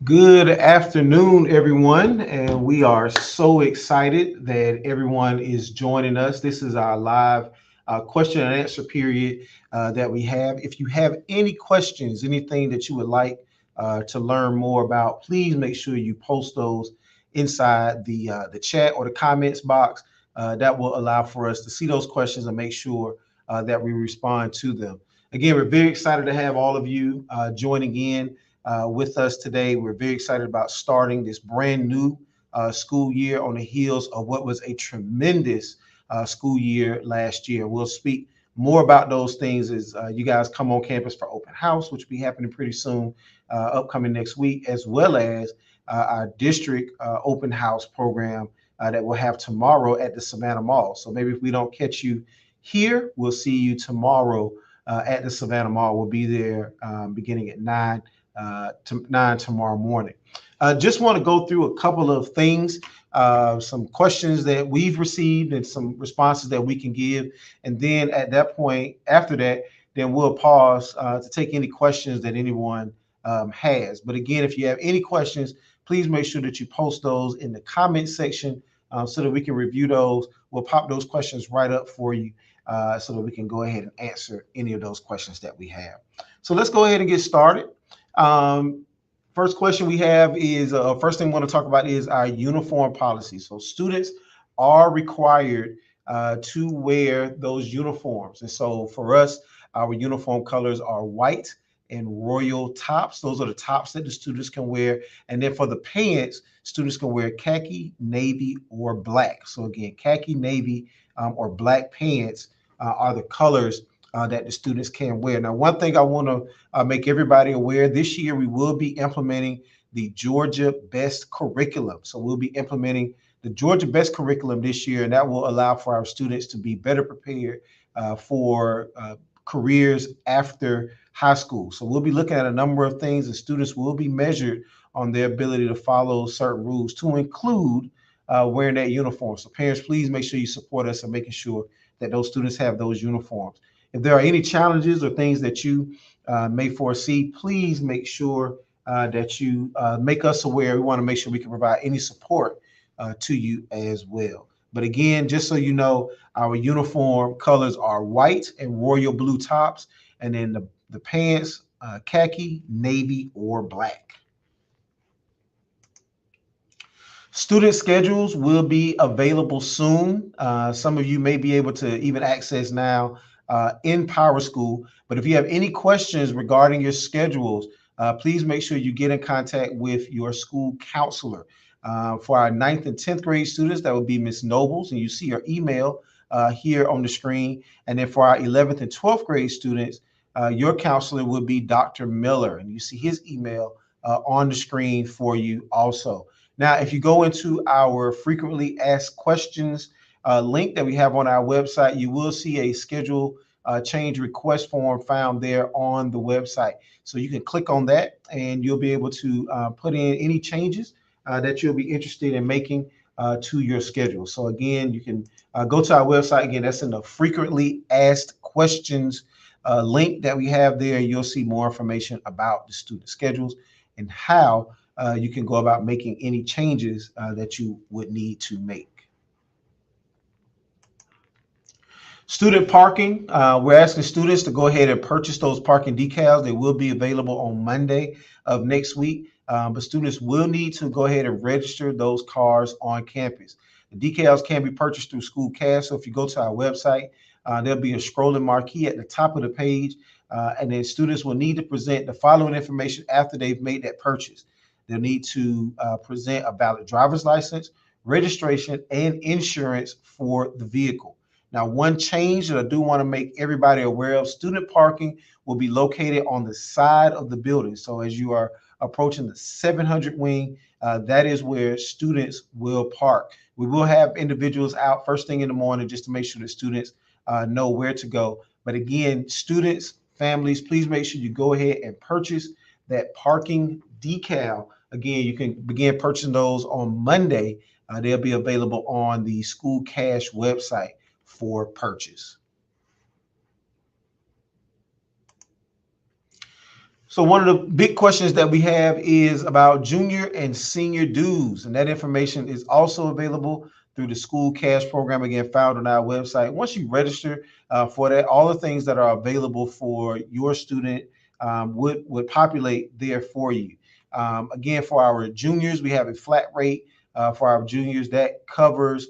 Good afternoon, everyone, and we are so excited that everyone is joining us. This is our live question and answer period that we have. If you have any questions, anything that you would like to learn more about, please make sure you post those inside the chat or the comments box. That will allow for us to see those questions and make sure that we respond to them. Again, we're very excited to have all of you joining in with us today. We're very excited about starting this brand new school year on the heels of what was a tremendous school year last year. We'll speak more about those things as you guys come on campus for open house, which will be happening pretty soon, upcoming next week, as well as our district open house program that we'll have tomorrow at the Savannah Mall. So maybe if we don't catch you here, we'll see you tomorrow at the Savannah Mall. We'll be there beginning at 9 tomorrow morning. Just want to go through a couple of things, some questions that we've received and some responses that we can give. And then at that point, after that, then we'll pause to take any questions that anyone has. But again, if you have any questions, please make sure that you post those in the comment section so that we can review those. We'll pop those questions right up for you so that we can go ahead and answer any of those questions that we have. So let's go ahead and get started. First question we have is first thing we want to talk about is our uniform policy. So students are required to wear those uniforms. And so for us, our uniform colors are white and royal tops. Those are the tops that the students can wear. And then for the pants, students can wear khaki, navy, or black. So again, khaki, navy, or black pants are the colors that the students can wear. Now, one thing I want to make everybody aware, this year we will be implementing the Georgia Best Curriculum. So we'll be implementing the Georgia Best Curriculum this year, and that will allow for our students to be better prepared for careers after high school. So we'll be looking at a number of things, and students will be measured on their ability to follow certain rules, to include wearing that uniform. So parents, please make sure you support us in making sure that those students have those uniforms. If there are any challenges or things that you may foresee, please make sure that you make us aware. We want to make sure we can provide any support to you as well. But again, just so you know, our uniform colors are white and royal blue tops, and then the pants, khaki, navy, or black. Student schedules will be available soon. Some of you may be able to even access now in PowerSchool. But if you have any questions regarding your schedules, please make sure you get in contact with your school counselor. For our 9th and 10th grade students, that would be Miss Nobles, and you see her email here on the screen. And then for our 11th and 12th grade students, your counselor would be Dr. Miller, and you see his email on the screen for you also. Now, if you go into our frequently asked questions link that we have on our website, you will see a schedule change request form found there on the website. So you can click on that and you'll be able to put in any changes that you'll be interested in making to your schedule. So again, you can go to our website. Again, that's in the frequently asked questions link that we have there. You'll see more information about the student schedules and how you can go about making any changes that you would need to make. Student parking, we're asking students to go ahead and purchase those parking decals. They will be available on Monday of next week, but students will need to go ahead and register those cars on campus. The decals can be purchased through School Cash, so if you go to our website, there'll be a scrolling marquee at the top of the page, and then students will need to present the following information after they've made that purchase. They'll need to present a valid driver's license, registration, and insurance for the vehicle. Now, one change that I do want to make everybody aware of, student parking will be located on the side of the building. So as you are approaching the 700 wing, that is where students will park. We will have individuals out first thing in the morning just to make sure that students know where to go. But again, students, families, please make sure you go ahead and purchase that parking decal. Again, you can begin purchasing those on Monday. They'll be available on the School Cash website for purchase. So one of the big questions that we have is about junior and senior dues, and that information is also available through the school cash program, again found on our website. Once you register for that, all the things that are available for your student would populate there for you. Again, for our juniors, we have a flat rate for our juniors that covers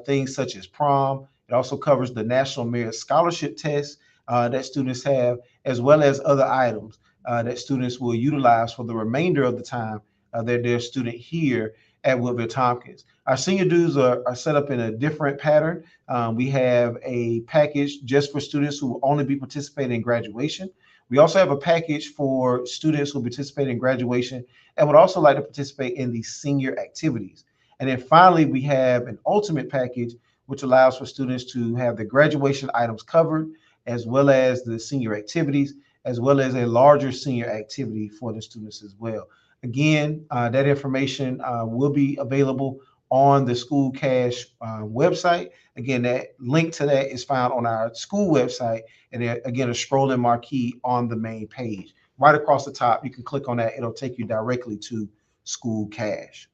things such as prom. It also covers the National Merit Scholarship Test that students have, as well as other items that students will utilize for the remainder of the time that they're a student here at Woodville Tompkins. Our senior dues are set up in a different pattern. We have a package just for students who will only be participating in graduation. We also have a package for students who participate in graduation and would also like to participate in the senior activities. And then finally, we have an ultimate package, which allows for students to have the graduation items covered, as well as the senior activities, as well as a larger senior activity for the students as well. Again, that information will be available on the school cash website. Again, that link to that is found on our school website, and again, a scrolling marquee on the main page. Right across the top, you can click on that. It'll take you directly to school cash.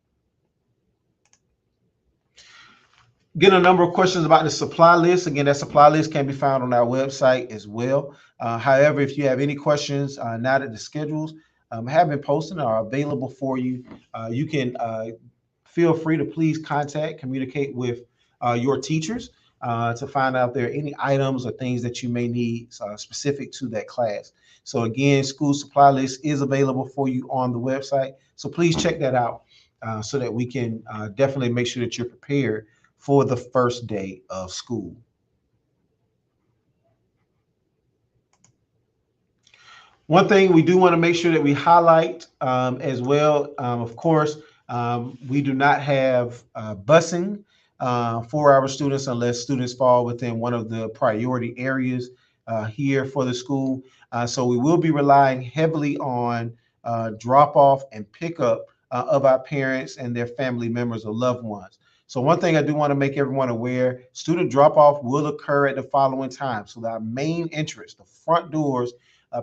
Get a number of questions about the supply list. Again, that supply list can be found on our website as well. However, if you have any questions now that the schedules have been posted and are available for you, you can feel free to please communicate with your teachers to find out if there are any items or things that you may need specific to that class. So again, school supply list is available for you on the website. So please check that out so that we can definitely make sure that you're prepared for the first day of school. One thing we do want to make sure that we highlight as well, of course, we do not have busing for our students unless students fall within one of the priority areas here for the school. So we will be relying heavily on drop off and pickup of our parents and their family members or loved ones. So one thing I do want to make everyone aware, student drop off will occur at the following time. So our main entrance, the front doors,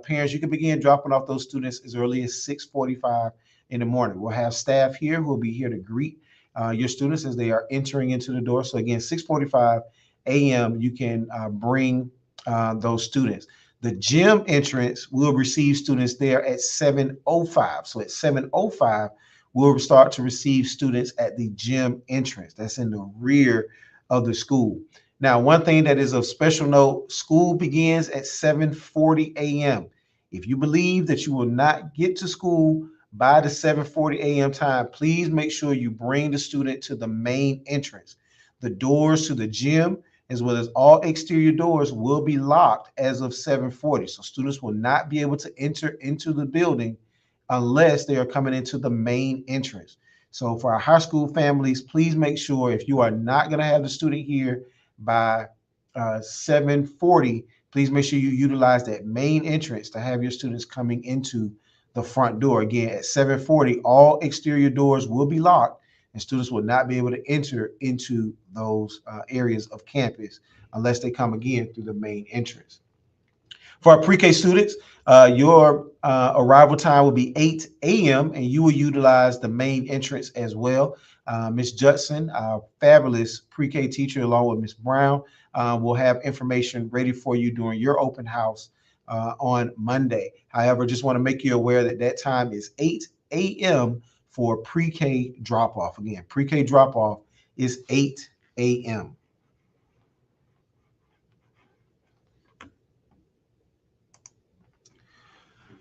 parents, you can begin dropping off those students as early as 6:45 in the morning. We'll have staff here who will be here to greet your students as they are entering into the door. So again, 6:45 a.m. you can bring those students. The gym entrance will receive students there at 7:05. So at 7:05, we'll start to receive students at the gym entrance. That's in the rear of the school. Now, one thing that is of special note, school begins at 7:40 a.m. If you believe that you will not get to school by the 7:40 a.m. time, please make sure you bring the student to the main entrance. The doors to the gym, as well as all exterior doors, will be locked as of 7:40. So students will not be able to enter into the building unless they are coming into the main entrance. So for our high school families, please make sure if you are not going to have the student here by 7:40, please make sure you utilize that main entrance to have your students coming into the front door. Again, at 7:40, all exterior doors will be locked and students will not be able to enter into those areas of campus unless they come again through the main entrance. For our pre-K students, your arrival time will be 8 a.m. and you will utilize the main entrance as well. Ms. Judson, our fabulous pre-K teacher, along with Ms. Brown, will have information ready for you during your open house on Monday. However, just want to make you aware that that time is 8 a.m. for pre-K drop-off. Again, pre-K drop-off is 8 a.m.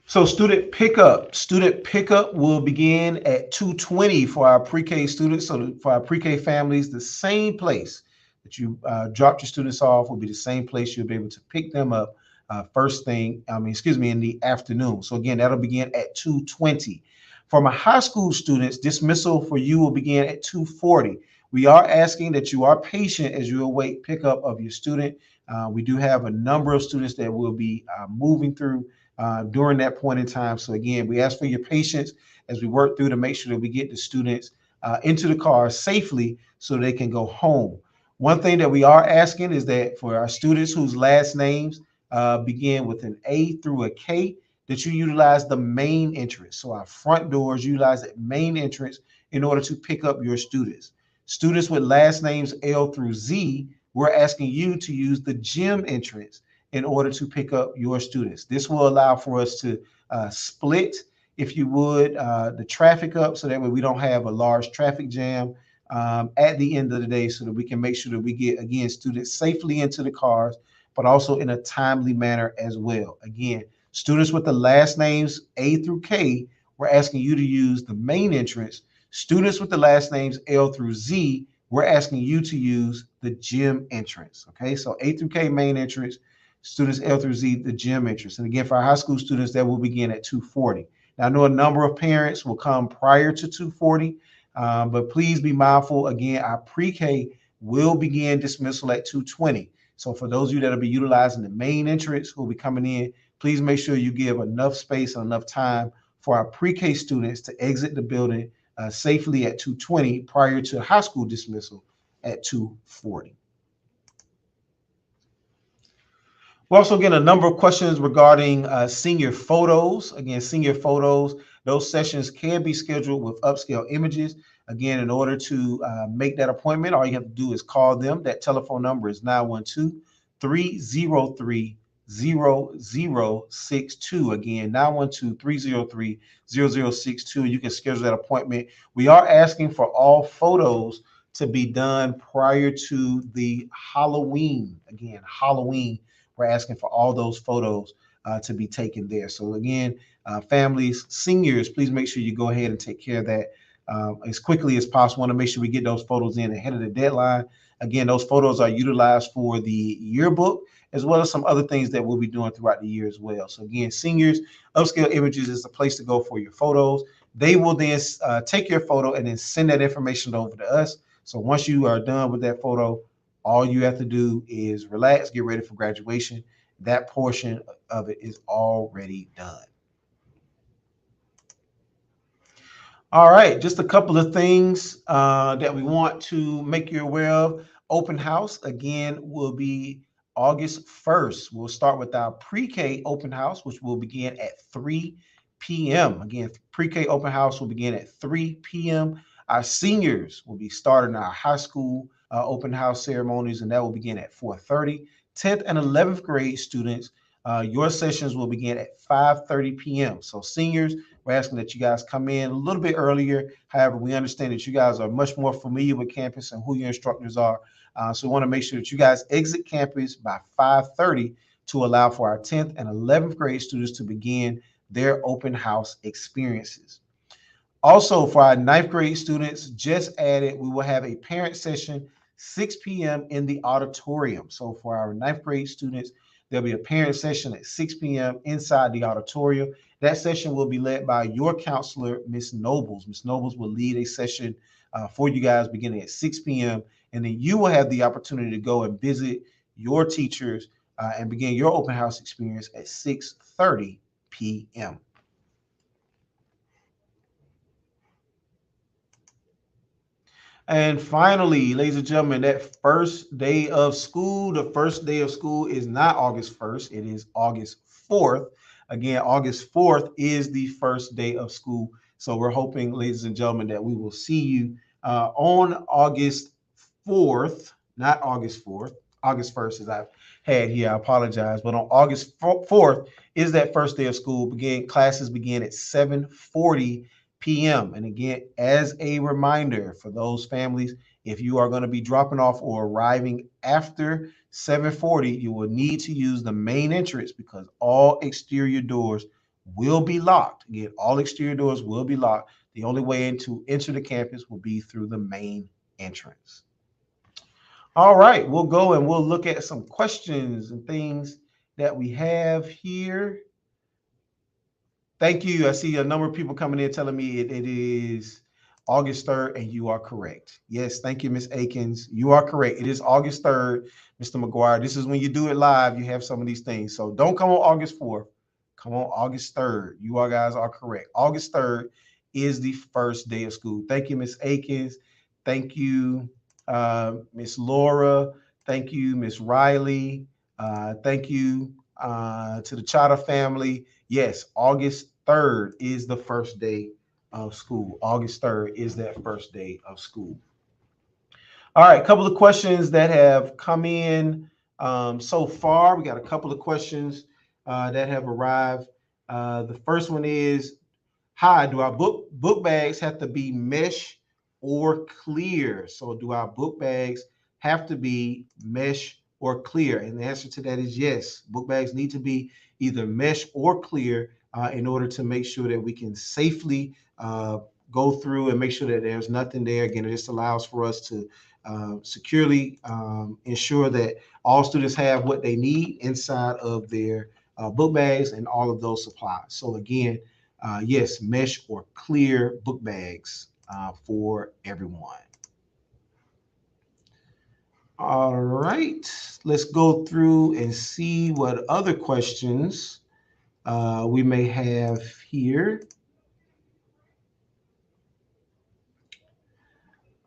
So student pickup will begin at 2:20 for our pre-K students. So for our pre-K families, the same place that you dropped your students off will be the same place you'll be able to pick them up in the afternoon. So again, that'll begin at 2:20. For my high school students, dismissal for you will begin at 2:40. We are asking that you are patient as you await pickup of your student. We do have a number of students that will be moving through during that point in time. So again, we ask for your patience as we work through to make sure that we get the students into the car safely so they can go home. One thing that we are asking is that for our students whose last names begin with an A through a K, that you utilize the main entrance. So our front doors utilize that main entrance in order to pick up your students. Students with last names L through Z, we're asking you to use the gym entrance in order to pick up your students. This will allow for us to split, if you would, the traffic up so that way we don't have a large traffic jam at the end of the day, so that we can make sure that we get, again, students safely into the cars, but also in a timely manner as well. Again, students with the last names A through K, we're asking you to use the main entrance. Students with the last names L through Z, we're asking you to use the gym entrance. Okay, so A through K main entrance, students L through Z, the gym entrance. And again, for our high school students, that will begin at 2:40. Now, I know a number of parents will come prior to 2:40, but please be mindful. Again, our pre-K will begin dismissal at 2:20. So for those of you that will be utilizing the main entrance who will be coming in, please make sure you give enough space and enough time for our pre-K students to exit the building safely at 2:20 prior to high school dismissal at 2:40. We're also getting a number of questions regarding senior photos. Again, senior photos, those sessions can be scheduled with upscale images. Again, in order to make that appointment, all you have to do is call them. That telephone number is 912-303-0062. Again, 912-303-0062. You can schedule that appointment. We are asking for all photos to be done prior to the Halloween. Again, Halloween. We're asking for all those photos to be taken there. So again, families, seniors, please make sure you go ahead and take care of that as quickly as possible. Want to make sure we get those photos in ahead of the deadline. Again, those photos are utilized for the yearbook, as well as some other things that we'll be doing throughout the year as well. So again, seniors, Upscale Images is the place to go for your photos. They will then take your photo and then send that information over to us. So once you are done with that photo, all you have to do is relax, get ready for graduation. That portion of it is already done. All right, just a couple of things that we want to make you aware of. Open house, again, will be August 1st. We'll start with our pre-K open house, which will begin at 3 p.m. Again, pre-K open house will begin at 3 p.m. Our seniors will be starting our high school open house ceremonies, and that will begin at 4:30. 10th and 11th grade students, your sessions will begin at 5:30 p.m. So seniors, we're asking that you guys come in a little bit earlier. However, we understand that you guys are much more familiar with campus and who your instructors are. So we want to make sure that you guys exit campus by 5:30 to allow for our 10th and 11th grade students to begin their open house experiences. Also, for our 9th grade students, just added, we will have a parent session 6 p.m. in the auditorium. So for our 9th grade students, there'll be a parent session at 6 p.m. inside the auditorium. That session will be led by your counselor, Ms. Nobles. Ms. Nobles will lead a session for you guys beginning at 6 p.m. And then you will have the opportunity to go and visit your teachers and begin your open house experience at 6:30 p.m. And finally, ladies and gentlemen, that first day of school, the first day of school is not August 1st, it is August 4th. Again, August 4th is the first day of school. So we're hoping, ladies and gentlemen, that we will see you on August 4th, not August 4th, August 1st, as I've had here. I apologize. But on August 4th is that first day of school. Classes begin at 7:40 p.m. And again, as a reminder for those families, if you are going to be dropping off or arriving after 7:40, you will need to use the main entrance because all exterior doors will be locked. Again, all exterior doors will be locked. The only way to enter the campus will be through the main entrance. All right, we'll go and we'll look at some questions and things that we have here. Thank you. I see a number of people coming in telling me it is August 3rd, and you are correct. Yes, thank you, Ms. Akins. You are correct. It is August 3rd, Mr. McGuire. This is when you do it live, you have some of these things. So don't come on August 4th. Come on August 3rd. You all guys are correct. August 3rd is the first day of school. Thank you, Ms. Akins. Thank you, Ms. Laura. Thank you, Ms. Riley. Thank you to the Chata family. Yes, August 3rd is the first day of school. August 3rd is that first day of school. All right, a couple of questions that have come in so far. We got a couple of questions that have arrived. The first one is, hi, do our book bags have to be mesh or clear? So do our book bags have to be mesh or clear? And the answer to that is yes. Book bags need to be either mesh or clear in order to make sure that we can safely go through and make sure that there's nothing there. Again, it just allows for us to securely ensure that all students have what they need inside of their book bags and all of those supplies. So again, yes, mesh or clear book bags for everyone. All right, let's go through and see what other questions we may have here.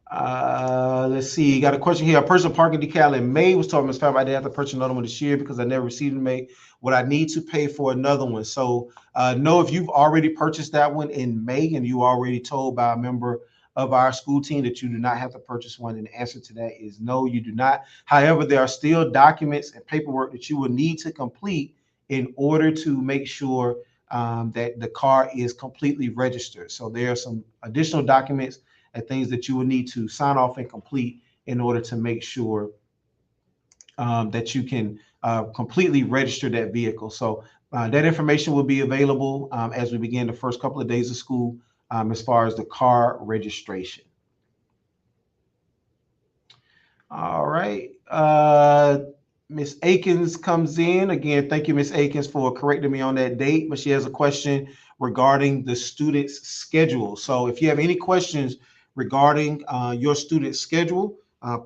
Let's see. Got a question here. A person parking decal in May was told Ms. Fab I didn't have to purchase another one this year because I never received it in May. Would I need to pay for another one? So, no, if you've already purchased that one in May and you already told by a member of our school team that you do not have to purchase one, and the answer to that is no, you do not. However, there are still documents and paperwork that you will need to complete in order to make sure that the car is completely registered. So, there are some additional documents and things that you will need to sign off and complete in order to make sure that you can completely register that vehicle. So that information will be available as we begin the first couple of days of school as far as the car registration. All right. Miss Akins comes in. Again, thank you, Miss Akins, for correcting me on that date. But she has a question regarding the student's schedule. So if you have any questions regarding your student's schedule,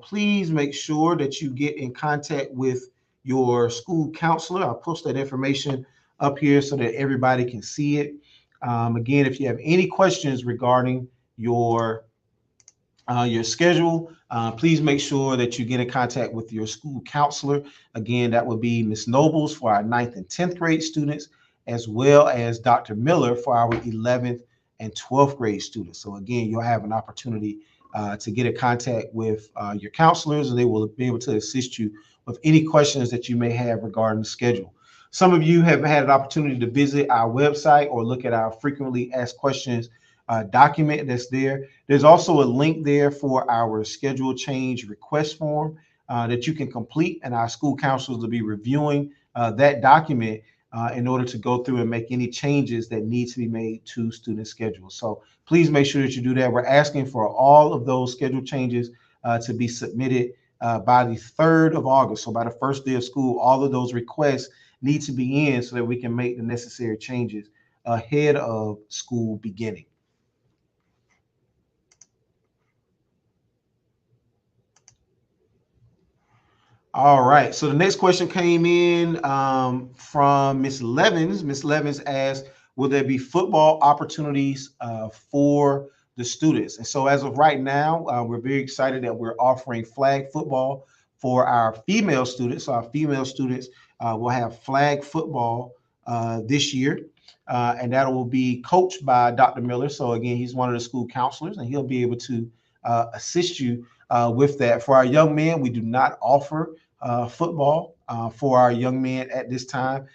please make sure that you get in contact with your school counselor. I'll post that information up here so that everybody can see it. Again, if you have any questions regarding your schedule, please make sure that you get in contact with your school counselor. Again, that would be Ms. Nobles for our 9th and 10th grade students, as well as Dr. Miller for our 11th and 12th grade students. So again, you'll have an opportunity to get in contact with your counselors, and they will be able to assist you with any questions that you may have regarding the schedule. Some of you have had an opportunity to visit our website or look at our frequently asked questions document that's there. There's also a link there for our schedule change request form that you can complete, and our school counselors will be reviewing that document in order to go through and make any changes that need to be made to student schedules. So please make sure that you do that. We're asking for all of those schedule changes to be submitted by the 3rd of August. So by the first day of school, all of those requests need to be in so that we can make the necessary changes ahead of school beginning. All right. So the next question came in from Miss Levins. Miss Levins asked, will there be football opportunities for the students? And so as of right now, we're very excited that we're offering flag football for our female students. So our female students will have flag football this year. And that will be coached by Dr. Miller. So again, he's one of the school counselors, and he'll be able to assist you with that. For our young men, we do not offer football for our young men at this time.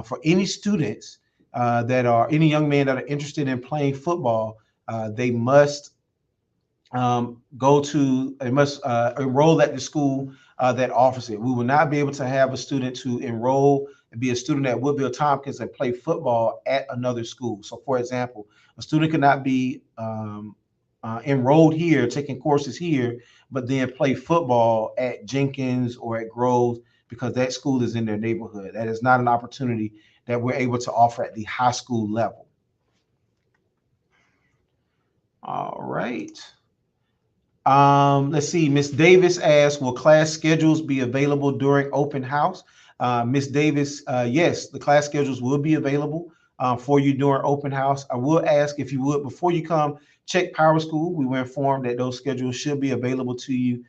For any students any young men that are interested in playing football, they must enroll at the school that offers it. We will not be able to have a student to enroll and be a student at Woodville Tompkins and play football at another school. So, for example, a student could not be enrolled here, taking courses here, but then play football at Jenkins or at Groves because that school is in their neighborhood. That is not an opportunity that we're able to offer at the high school level. All right. Let's see. Miss Davis asked, will class schedules be available during open house? Miss Davis, yes, the class schedules will be available for you during open house. I will ask if you would, before you come, check Power School. We were informed that those schedules should be available to you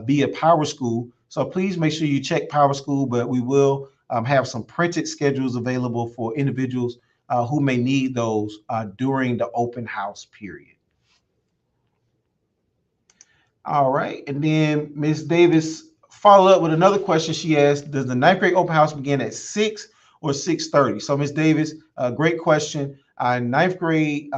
via Power School. So please make sure you check Power School, but we will have some printed schedules available for individuals who may need those during the open house period. All right. And then Ms. Davis followed up with another question. She asked, does the ninth grade open house begin at 6 or 6:30? So Ms. Davis, great question. Ninth grade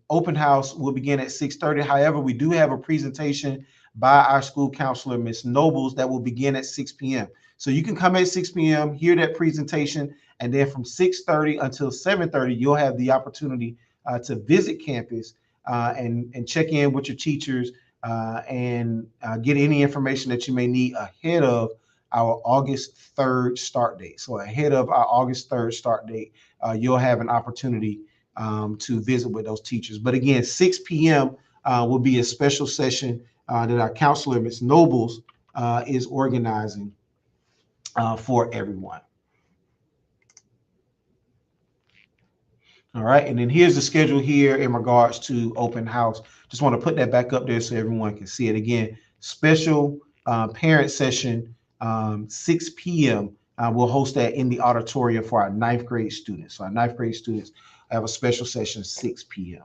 open house will begin at 6:30. However, we do have a presentation by our school counselor, Ms. Nobles, that will begin at 6 p.m. So you can come at 6 p.m., hear that presentation, and then from 6:30 until 7:30, you'll have the opportunity to visit campus and check in with your teachers and get any information that you may need ahead of our August 3rd start date. So ahead of our August 3rd start date, you'll have an opportunity to visit with those teachers. But again, 6 p.m. Will be a special session that our counselor, Ms. Nobles, is organizing for everyone. All right, and then here's the schedule here in regards to open house. Just want to put that back up there so everyone can see it. Again, special parent session, 6 p.m. We'll host that in the auditorium for our ninth grade students. So our ninth grade students have a special session 6 p.m.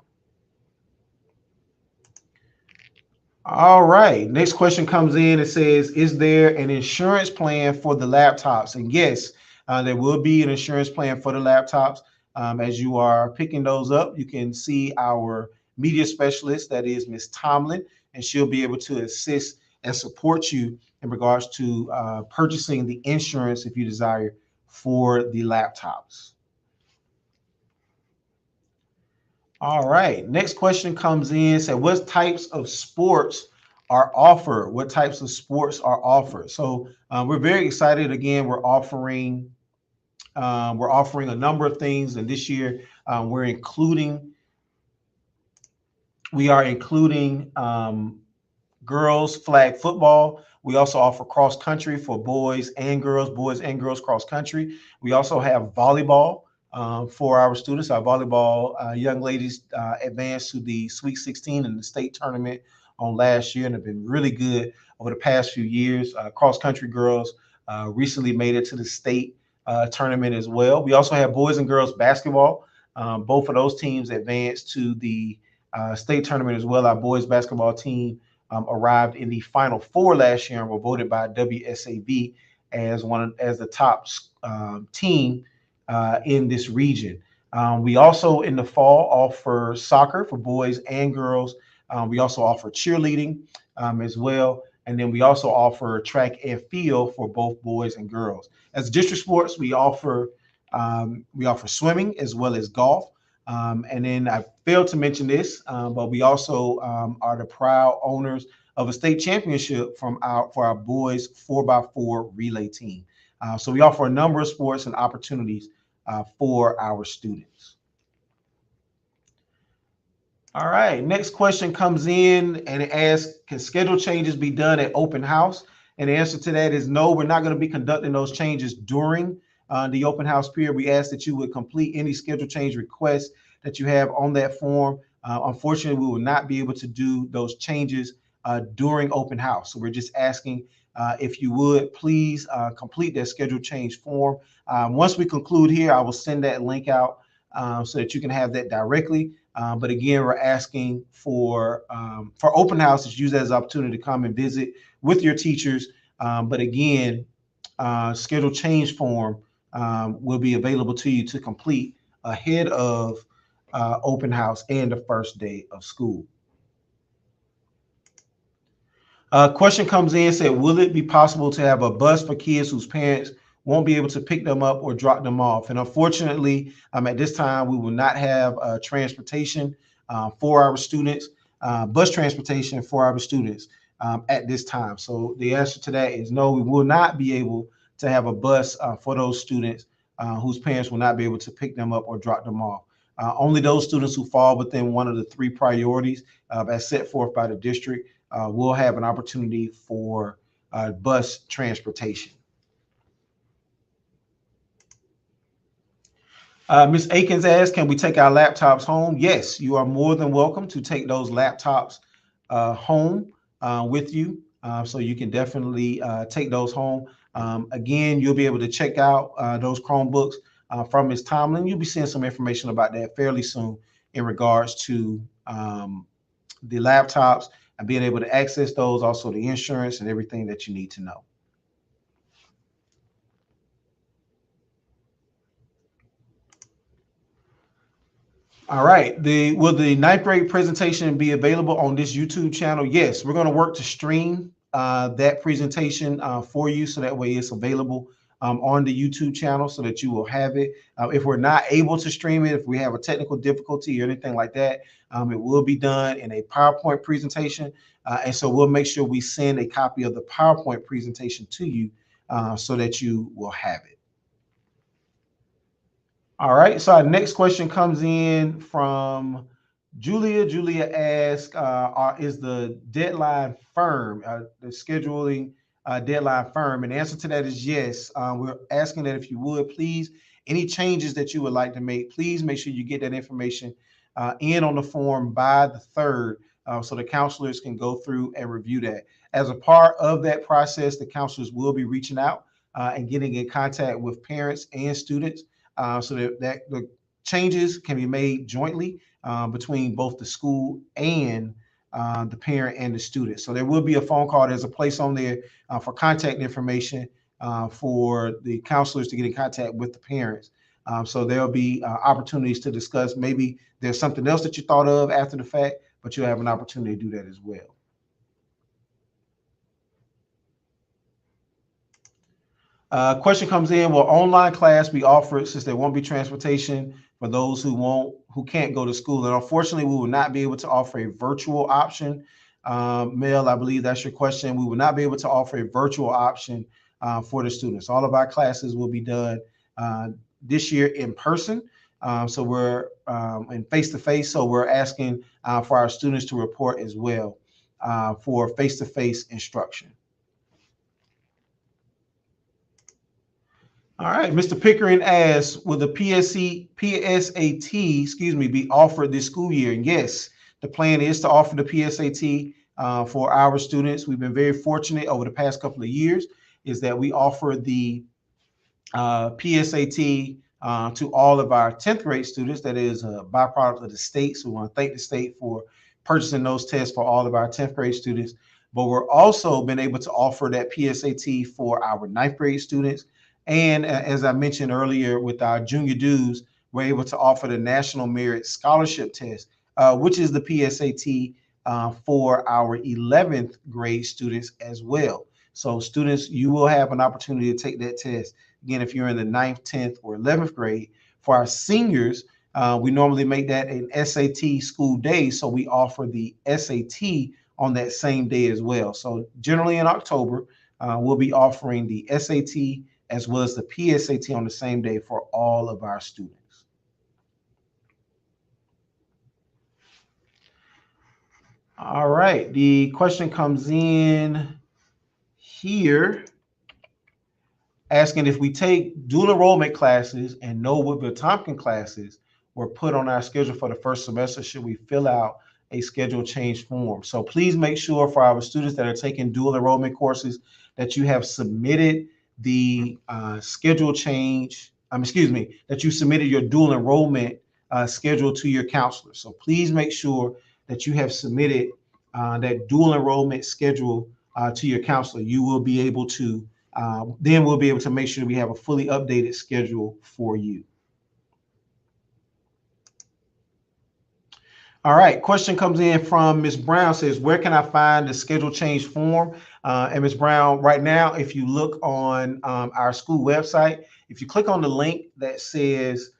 All right, next question comes in. It says, is there an insurance plan for the laptops? And yes, there will be an insurance plan for the laptops. As you are picking those up, you can see our media specialist, that is Ms. Tomlin, and she'll be able to assist and support you in regards to purchasing the insurance if you desire for the laptops. All right, next question comes in. Say, what types of sports are offered? What types of sports are offered? So we're very excited. Again, we're offering a number of things, and this year we are including girls flag football. We also offer cross country for boys and girls cross country. We also have volleyball for our students. Our volleyball young ladies advanced to the Sweet 16 in the state tournament on last year and have been really good over the past few years. Cross country girls recently made it to the state tournament as well. We also have boys and girls basketball. Both of those teams advanced to the state tournament as well. Our boys basketball team arrived in the Final Four last year and were voted by WSAB as the top team in this region. We also in the fall offer soccer for boys and girls. We also offer cheerleading as well. And then we also offer track and field for both boys and girls. As district sports, we offer swimming as well as golf. And then I failed to mention this, but we also are the proud owners of a state championship for our boys 4x4 relay team. So we offer a number of sports and opportunities for our students. All right, next question comes in and it asks, can schedule changes be done at open house? And the answer to that is no, we're not going to be conducting those changes during the open house period. We ask that you would complete any schedule change requests that you have on that form. Unfortunately, we will not be able to do those changes during open house. So we're just asking if you would please complete that schedule change form. Once we conclude here, I will send that link out so that you can have that directly. But again, we're asking for open houses, use that as an opportunity to come and visit with your teachers. But again, schedule change form will be available to you to complete ahead of open house and the first day of school. Question comes in, said, will it be possible to have a bus for kids whose parents won't be able to pick them up or drop them off? And unfortunately, at this time, we will not have transportation for our students, bus transportation for our students at this time. So the answer to that is no, we will not be able to have a bus for those students whose parents will not be able to pick them up or drop them off. Only those students who fall within one of the three priorities as set forth by the district will have an opportunity for bus transportation. Ms. Akins asks, can we take our laptops home? Yes, you are more than welcome to take those laptops home with you. So you can definitely take those home. Again, you'll be able to check out those Chromebooks from Ms. Tomlin. You'll be seeing some information about that fairly soon in regards to the laptops and being able to access those, also the insurance and everything that you need to know. All right. Will the ninth grade presentation be available on this YouTube channel? Yes, we're going to work to stream that presentation for you, so that way it's available on the YouTube channel, so that you will have it. If we're not able to stream it, if we have a technical difficulty or anything like that, it will be done in a PowerPoint presentation. And so we'll make sure we send a copy of the PowerPoint presentation to you so that you will have it. All right, so our next question comes in from Julia. Julia asks, is the deadline firm, the scheduling deadline firm? And the answer to that is yes. We're asking that if you would, please, any changes that you would like to make, please make sure you get that information in on the form by the 3rd, so the counselors can go through and review that. As a part of that process, the counselors will be reaching out and getting in contact with parents and students, so that the changes can be made jointly between both the school and the parent and the student. So there will be a phone call. There's a place on there for contact information for the counselors to get in contact with the parents. So there'll be opportunities to discuss. Maybe there's something else that you thought of after the fact, but you'll have an opportunity to do that as well. Question comes in: will online class be offered, since there won't be transportation for those who can't go to school? And unfortunately, we will not be able to offer a virtual option. Mel, I believe that's your question. We will not be able to offer a virtual option for the students. All of our classes will be done this year in person. So we're in face-to-face. So we're asking for our students to report as well for face-to-face instruction. All right, Mr. Pickering asks, will the PSAT, be offered this school year? And yes, the plan is to offer the PSAT for our students. We've been very fortunate over the past couple of years, is that we offer the PSAT to all of our 10th grade students. That is a byproduct of the state. So we want to thank the state for purchasing those tests for all of our 10th grade students. But we're also been able to offer that PSAT for our 9th grade students. And as I mentioned earlier, with our junior dues, we're able to offer the National Merit Scholarship Test, which is the PSAT for our 11th grade students as well. So students, you will have an opportunity to take that test. Again, if you're in the 9th, 10th, or 11th grade. For our seniors, we normally make that an SAT school day. So we offer the SAT on that same day as well. So generally in October, we'll be offering the SAT as well as the PSAT on the same day for all of our students. All right, the question comes in here asking, if we take dual enrollment classes and no Woodville-Tompkins classes were put on our schedule for the first semester, should we fill out a schedule change form? So please make sure for our students that are taking dual enrollment courses that you have submitted the schedule change, that you submitted your dual enrollment schedule to your counselor. So please make sure that you have submitted that dual enrollment schedule to your counselor. You will be able to, then we'll be able to make sure we have a fully updated schedule for you. All right, question comes in from Ms. Brown, says, where can I find the schedule change form? And Ms. Brown, right now, if you look on our school website, if you click on the link that says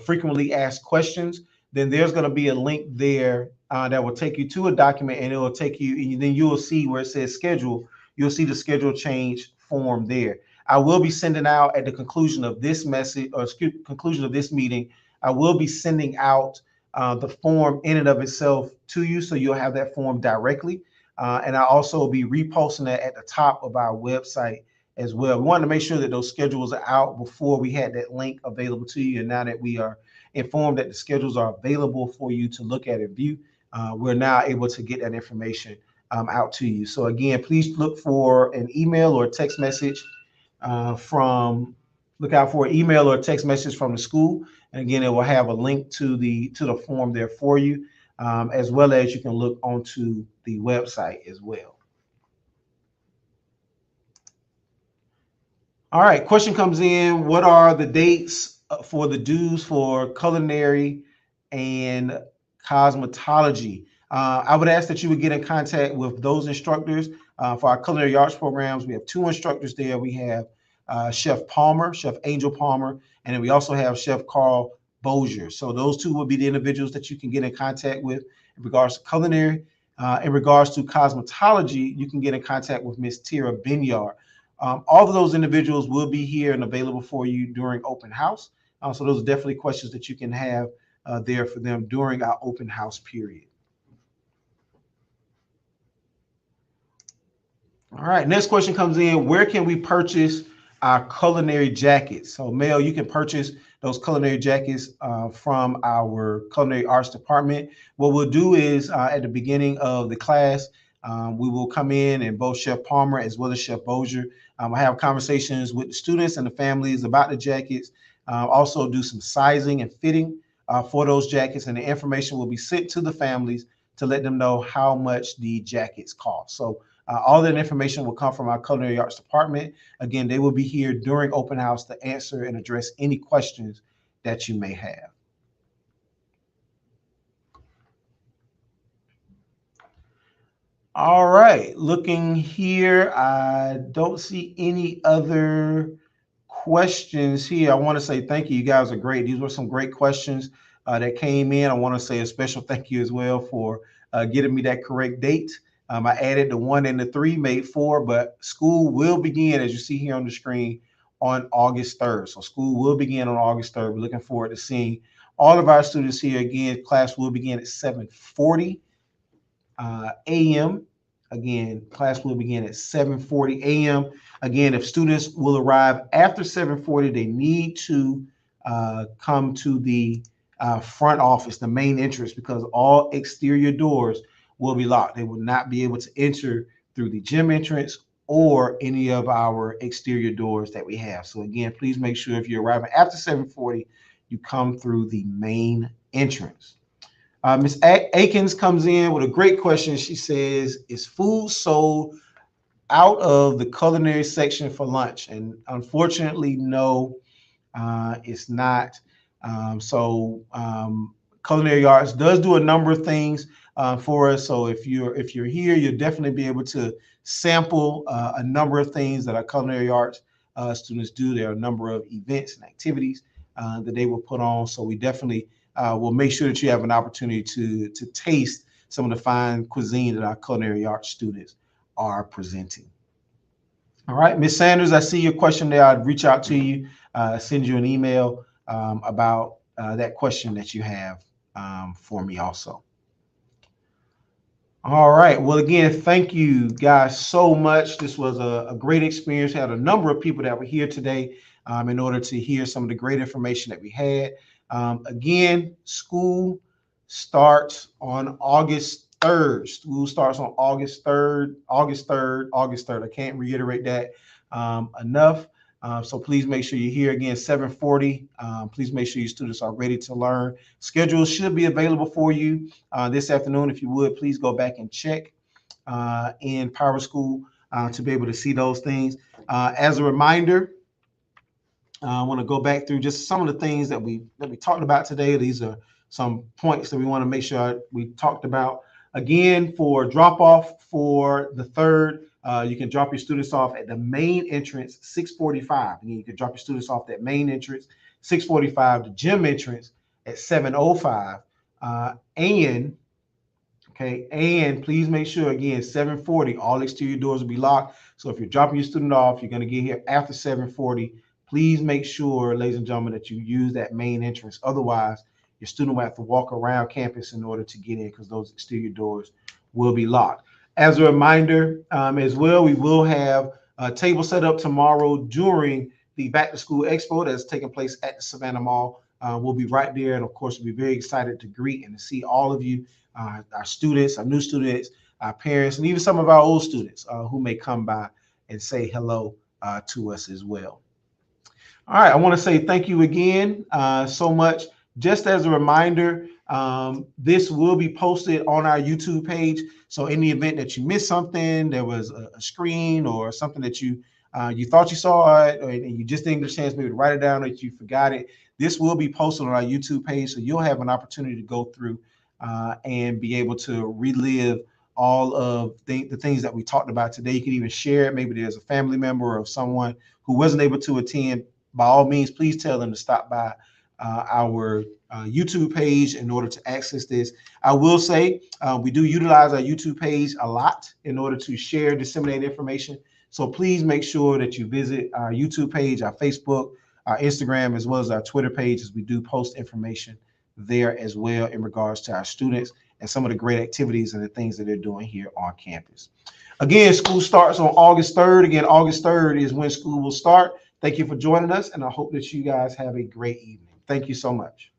frequently asked questions, then there's going to be a link there that will take you to a document, and it will take you, and then you will see where it says schedule. You'll see the schedule change form there. I will be sending out at the conclusion of this message, or conclusion of this meeting, I will be sending out the form in and of itself to you, so you'll have that form directly. And I'll also be reposting that at the top of our website as well. We wanted to make sure that those schedules are out before we had that link available to you. And now that we are informed that the schedules are available for you to look at and view, we're now able to get that information out to you. So again, please look for an email or a text message from Look out for an email or a text message from the school. And again, it will have a link to the form there for you, as well as you can look onto the website as well. All right, question comes in. What are the dates for the dues for culinary and cosmetology? I would ask that you would get in contact with those instructors for our culinary arts programs. We have two instructors there. We have Chef Palmer, Chef Angel Palmer, and then we also have Chef Carl Bozier. So those two will be the individuals that you can get in contact with in regards to culinary. In regards to cosmetology, you can get in contact with Miss Tira Binyard. All of those individuals will be here and available for you during open house. So those are definitely questions that you can have there for them during our open house period. All right, next question comes in. Where can we purchase our culinary jackets? So Mel, you can purchase those culinary jackets from our culinary arts department. What we'll do is at the beginning of the class, we will come in and both Chef Palmer as well as Chef Bozier. I have conversations with the students and the families about the jackets. Also do some sizing and fitting for those jackets, and the information will be sent to the families to let them know how much the jackets cost. So all that information will come from our culinary arts department. Again, they will be here during open house to answer and address any questions that you may have. All right, looking here, I don't see any other questions here. I want to say thank you. You guys are great. These were some great questions that came in. I want to say a special thank you as well for getting me that correct date. I added the 1 and the 3, made 4, but school will begin, as you see here on the screen, on August 3rd. So school will begin on August 3rd. We're looking forward to seeing all of our students here. Again, class will begin at 7:40 a.m. Again, class will begin at 7:40 a.m. Again, if students will arrive after 7:40, they need to come to the front office, the main entrance, because all exterior doors will be locked. They will not be able to enter through the gym entrance or any of our exterior doors that we have. So again, please make sure if you're arriving after 7:40, you come through the main entrance. Ms. Akins comes in with a great question. She says, is food sold out of the culinary section for lunch? And unfortunately, no, it's not. Culinary arts does do a number of things for us. So if you're here, you'll definitely be able to sample a number of things that our culinary arts students do. There are a number of events and activities that they will put on. So we definitely will make sure that you have an opportunity to taste some of the fine cuisine that our culinary arts students are presenting. All right, Ms. Sanders, I see your question there. I'd reach out to you, send you an email about that question that you have for me also. All right. Well, again, thank you guys so much. This was a great experience. We had a number of people that were here today in order to hear some of the great information that we had. Again, school starts on August 3rd. School starts on August 3rd, August 3rd, August 3rd. I can't reiterate that enough. So please make sure you're here again, 7:40. Please make sure your students are ready to learn. Schedules should be available for you this afternoon. If you would, please go back and check in Power School to be able to see those things. As a reminder, I want to go back through just some of the things that we talked about today. These are some points that we want to make sure we talked about. Again, for drop off for the 3rd, you can drop your students off at the main entrance, 6:45. Again, you can drop your students off that main entrance, 6:45. The gym entrance at 7:05. And please make sure, again, 7:40, all exterior doors will be locked. So if you're dropping your student off, you're going to get here after 7:40. Please make sure, ladies and gentlemen, that you use that main entrance. Otherwise, your student will have to walk around campus in order to get in because those exterior doors will be locked. As a reminder, as well, we will have a table set up tomorrow during the Back to School Expo that's taking place at the Savannah Mall. We'll be right there. And of course, we'll be very excited to greet and to see all of you, our students, our new students, our parents, and even some of our old students who may come by and say hello to us as well. All right, I want to say thank you again so much. Just as a reminder, this will be posted on our YouTube page. So in the event that you missed something, there was a screen or something that you thought you saw it, or you just didn't get a chance maybe to write it down, or you forgot it. This will be posted on our YouTube page, so you'll have an opportunity to go through and be able to relive all of the things that we talked about today. You can even share it. Maybe there's a family member or someone who wasn't able to attend. By all means, please tell them to stop by our YouTube page in order to access this. I will say we do utilize our YouTube page a lot in order to share, disseminate information. So please make sure that you visit our YouTube page, our Facebook, our Instagram, as well as our Twitter page, as we do post information there as well in regards to our students and some of the great activities and the things that they're doing here on campus. Again, school starts on August 3rd. Again, August 3rd is when school will start. Thank you for joining us, and I hope that you guys have a great evening. Thank you so much.